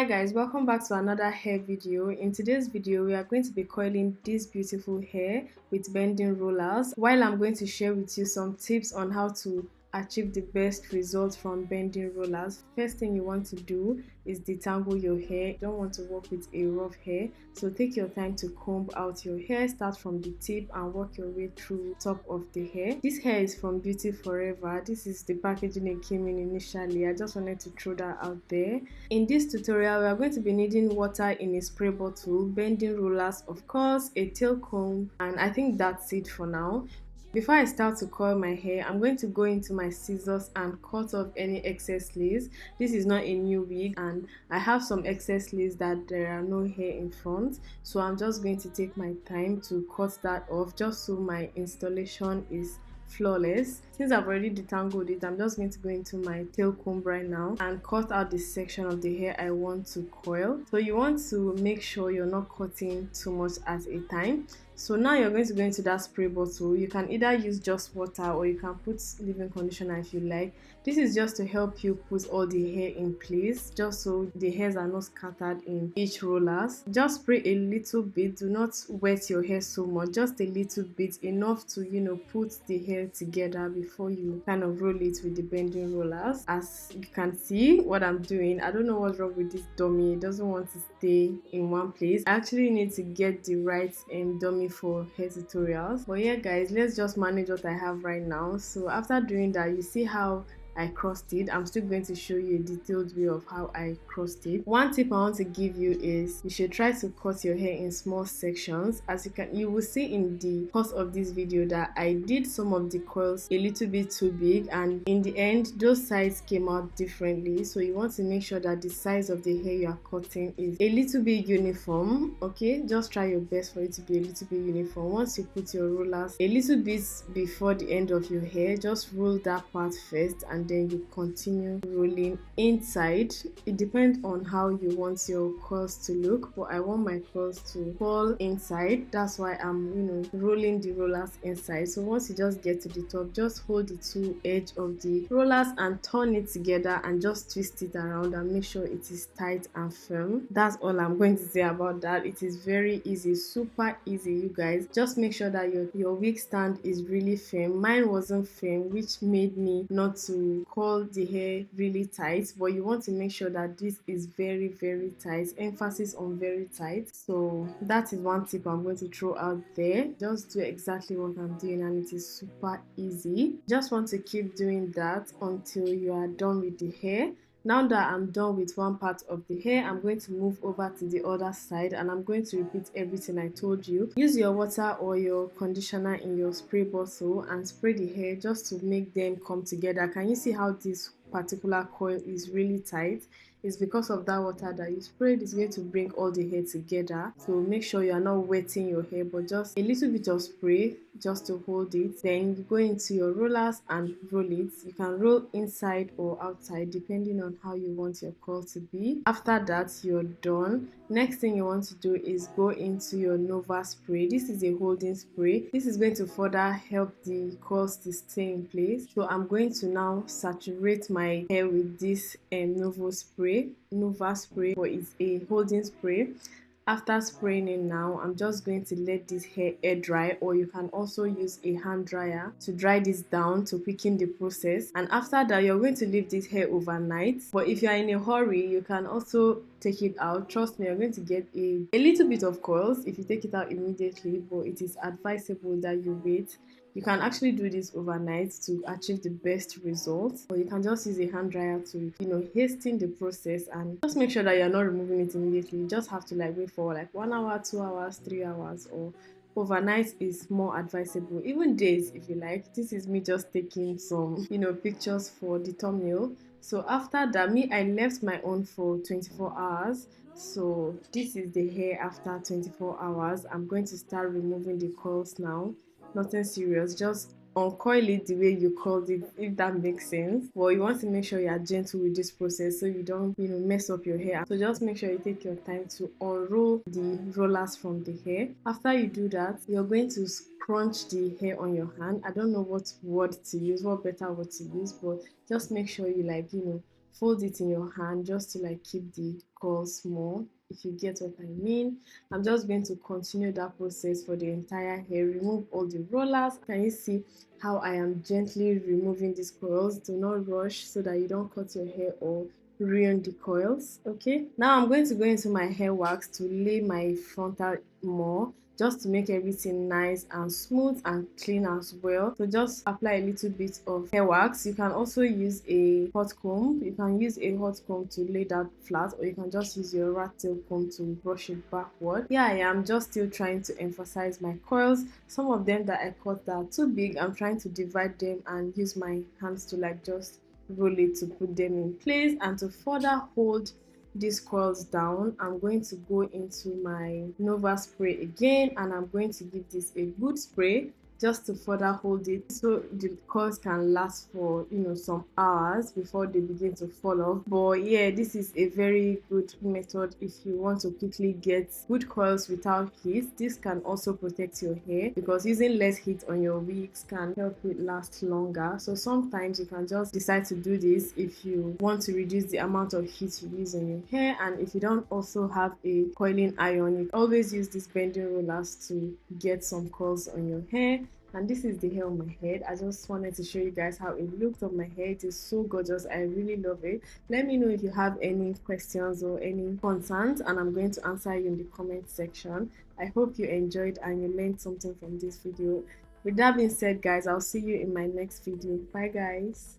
Hi guys, welcome back to another hair video. In today's video we are going to be coiling this beautiful hair with bending rollers, while I'm going to share with you some tips on how to achieve the best results from bending rollers. First thing you want to do is detangle your hair. You don't want to work with a rough hair, so take your time to comb out your hair. Start from the tip and work your way through top of the hair. This hair is from Beauty Forever. This is the packaging it came in initially. I just wanted to throw that out there. In this tutorial we are going to be needing water in a spray bottle, bending rollers of course, a tail comb, and I think that's it for now. Before I start to coil my hair, I'm going to go into my scissors and cut off any excess lace. This is not a new wig and I have some excess lace that there are no hair in front, so I'm just going to take my time to cut that off just so my installation is flawless. Since I've already detangled it, I'm just going to go into my tail comb right now and cut out the section of the hair I want to coil. So you want to make sure you're not cutting too much at a time. So now you're going to go into that spray bottle. You can either use just water or you can put leave-in conditioner if you like. This is just to help you put all the hair in place, just so the hairs are not scattered in each rollers. Just spray a little bit, do not wet your hair so much, just a little bit, enough to put the hair together before you kind of roll it with the bending rollers. As you can see what I'm doing, I don't know what's wrong with this dummy. It doesn't want to stay in one place. I actually need to get the right dummy for hair tutorials, but yeah guys, let's just manage what I have right now. So after doing that, you see how I crossed it. I'm still going to show you a detailed way of how I crossed it. One tip I want to give you is you should try to cut your hair in small sections. As you will see in the course of this video that I did some of the coils a little bit too big, and in the end those sides came out differently. So you want to make sure that the size of the hair you are cutting is a little bit uniform. Okay, just try your best for it to be a little bit uniform. Once you put your rollers a little bit before the end of your hair, just roll that part first and then you continue rolling inside. It depends on how you want your curls to look, but I want my curls to fall inside. That's why I'm rolling the rollers inside. So once you just get to the top, just hold the two edge of the rollers and turn it together and just twist it around and make sure it is tight and firm. That's all I'm going to say about that. It is very easy, super easy, you guys. Just make sure that your wig stand is really firm. Mine wasn't firm, which made me not to curl the hair really tight, but you want to make sure that this is very tight. Emphasis on very tight. So that is one tip I'm going to throw out there. Just do exactly what I'm doing and it is super easy. Just want to keep doing that until you are done with the hair. Now that I'm done with one part of the hair, I'm going to move over to the other side and I'm going to repeat everything I told you. Use your water or your conditioner in your spray bottle and spray the hair just to make them come together. Can you see how this particular coil is really tight? It's because of that water that you sprayed. It's going to bring all the hair together. So make sure you are not wetting your hair, but just a little bit of spray just to hold it. Then you go into your rollers and roll it. You can roll inside or outside depending on how you want your curl to be. After that, you're done. Next thing you want to do is go into your Nova spray. This is a holding spray. This is going to further help the curls to stay in place. So I'm going to now saturate my hair with this Nova spray, but it's a holding spray. After spraying it now, I'm just going to let this hair air dry, or you can also use a hand dryer to dry this down to quicken the process. And after that, you're going to leave this hair overnight. But if you're in a hurry, you can also take it out. Trust me, you're going to get a little bit of curls if you take it out immediately, but it is advisable that you wait. You can actually do this overnight to achieve the best results, or you can just use a hand dryer to hasten the process, and just make sure that you're not removing it immediately. You just have to wait for 1 hour, 2 hours, 3 hours, or overnight is more advisable, even days if you like. This is me just taking some pictures for the thumbnail. So after that, I left my own for 24 hours. So this is the hair after 24 hours. I'm going to start removing the curls now. Nothing serious, just uncoil it the way you curled it, if that makes sense. But you want to make sure you are gentle with this process so you don't mess up your hair. So just make sure you take your time to unroll the rollers from the hair. After you do that, you're going to scrunch the hair on your hand. I don't know what word to use, what better word to use, but just make sure you fold it in your hand just to like keep the curls small, if you get what I mean. I'm just going to continue that process for the entire hair. Remove all the rollers. Can you see how I am gently removing these coils? Do not rush so that you don't cut your hair or ruin the coils. Okay, now I'm going to go into my hair wax to lay my frontal more, just to make everything nice and smooth and clean as well. So just apply a little bit of hair wax. You can also use a hot comb. You can use a hot comb to lay that flat, or you can just use your rat tail comb to brush it backward. Here I am just still trying to emphasize my coils. Some of them that I cut that are too big, I'm trying to divide them and use my hands to like just roll it to put them in place. And to further hold these coils down, I'm going to go into my Nova spray again, and I'm going to give this a good spray just to further hold it so the coils can last for some hours before they begin to fall off. But yeah, this is a very good method if you want to quickly get good coils without heat. This can also protect your hair, because using less heat on your wigs can help it last longer. So sometimes you can just decide to do this if you want to reduce the amount of heat you use on your hair. And if you don't also have a coiling iron, you always use these bending rollers to get some curls on your hair. And this is the hair on my head. I just wanted to show you guys how it looked on my hair. It is so gorgeous. I really love it. Let me know if you have any questions or any concerns, and I'm going to answer you in the comment section. I hope you enjoyed and you learned something from this video. With that being said, guys, I'll see you in my next video. Bye guys.